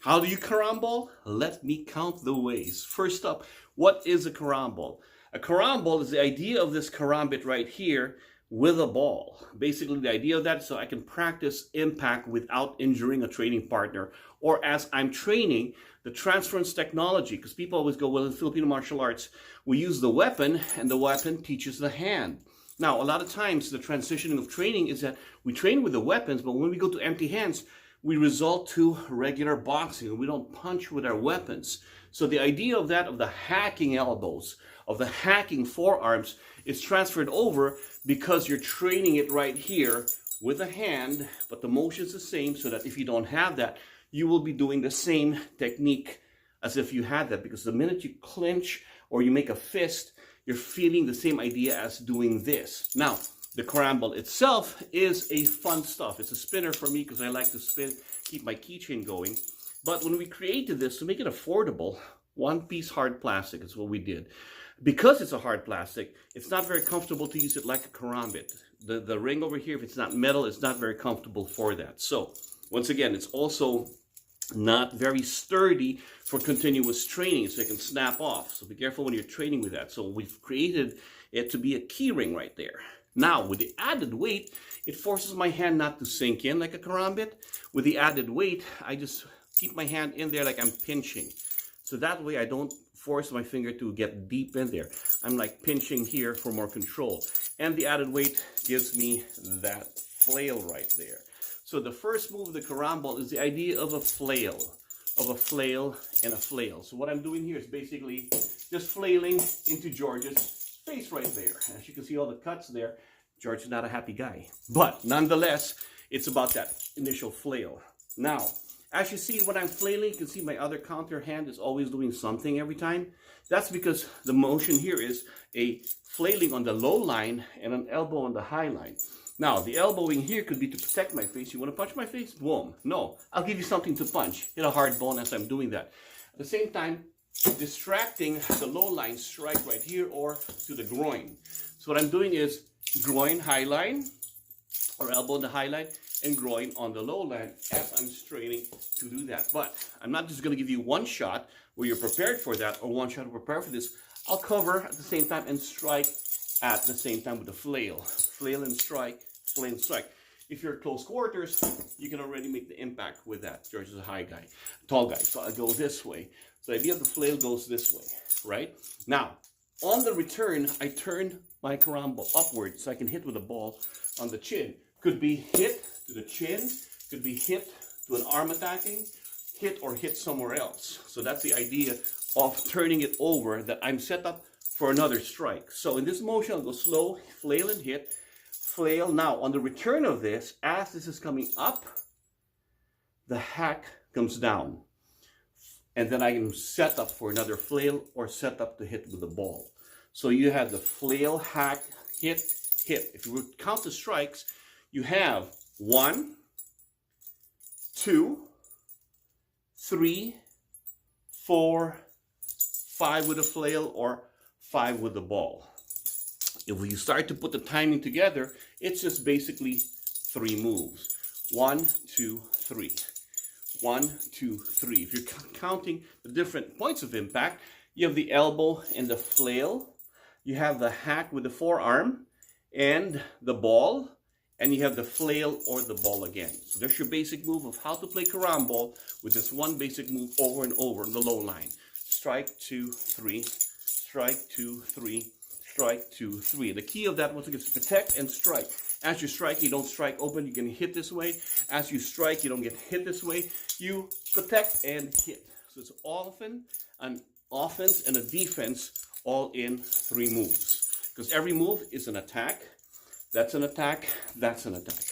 How do you karamball? Let me count the ways. First up, what is a karamball? A karamball is the idea of this karambit right here with a ball. Basically, the idea of that is so I can practice impact without injuring a training partner, or as I'm training, the transference technology, because people always go, well, in Filipino martial arts, we use the weapon, and the weapon teaches the hand. Now, a lot of times, the transitioning of training is that we train with the weapons, but when we go to empty hands, we resort to regular boxing. We don't punch with our weapons. So the idea of that, of the hacking elbows, of the hacking forearms, is transferred over because you're training it right here with a hand, but the motion's the same, so that if you don't have that, you will be doing the same technique as if you had that, because the minute you clinch or you make a fist, you're feeling the same idea as doing this. Now, the karamball itself is a fun stuff. It's a spinner for me because I like to spin, keep my keychain going. But when we created this to make it affordable, one-piece hard plastic is what we did. Because it's a hard plastic, it's not very comfortable to use it like a karambit. The ring over here, if it's not metal, it's not very comfortable for that. So, once again, it's also not very sturdy for continuous training, so it can snap off. So be careful when you're training with that. So we've created it to be a key ring right there. Now, with the added weight, it forces my hand not to sink in like a karambit. With the added weight, I just keep my hand in there like I'm pinching. So that way I don't force my finger to get deep in there. I'm like pinching here for more control. And the added weight gives me that flail right there. So the first move of the karamball is the idea of a flail and a flail. So what I'm doing here is basically just flailing into George's face right there. As you can see all the cuts there, George is not a happy guy. But nonetheless, it's about that initial flail. Now, as you see when I'm flailing, you can see my other counter hand is always doing something every time. That's because the motion here is a flailing on the low line and an elbow on the high line. Now, the elbowing here could be to protect my face. You want to punch my face? Boom. No, I'll give you something to punch. Hit a hard bone as I'm doing that. At the same time, distracting the low line strike right here or to the groin. So what I'm doing is groin high line or elbow on the high line and groin on the low line as I'm straining to do that. But I'm not just going to give you one shot where you're prepared for that or one shot to prepare for this. I'll cover at the same time and strike at the same time with the flail. Flail and strike, flail and strike. If you're at close quarters, you can already make the impact with that. George is a high guy, tall guy, so I'll go this way. So the idea of the flail goes this way, right? Now, on the return, I turn my karamball upward so I can hit with the ball on the chin. Could be hit to the chin, could be hit to an arm attacking, hit or hit somewhere else. So that's the idea of turning it over, that I'm set up for another strike. So in this motion, I'll go slow, flail and hit, flail. Now, on the return of this, as this is coming up, the hack comes down. And then I can set up for another flail or set up to hit with the ball. So you have the flail, hack, hit, hit. If you would count the strikes, you have 1, 2, 3, 4, 5 with a flail or 5 with the ball. If you start to put the timing together, it's just basically 3 moves. 1, 2, 3. 1, 2, 3. If you're counting the different points of impact, you have the elbow and the flail. You have the hack with the forearm and the ball. And you have the flail or the ball again. So there's your basic move of how to play karamball with this one basic move over and over on the low line. Strike, 2, 3. Strike, 2, 3. Strike, 2, 3. The key of that once again is protect and strike. As you strike, you don't strike open, you can hit this way. As you strike, you don't get hit this way. You protect and hit. So it's often an offense and a defense all in 3 moves. Because every move is an attack. That's an attack. That's an attack.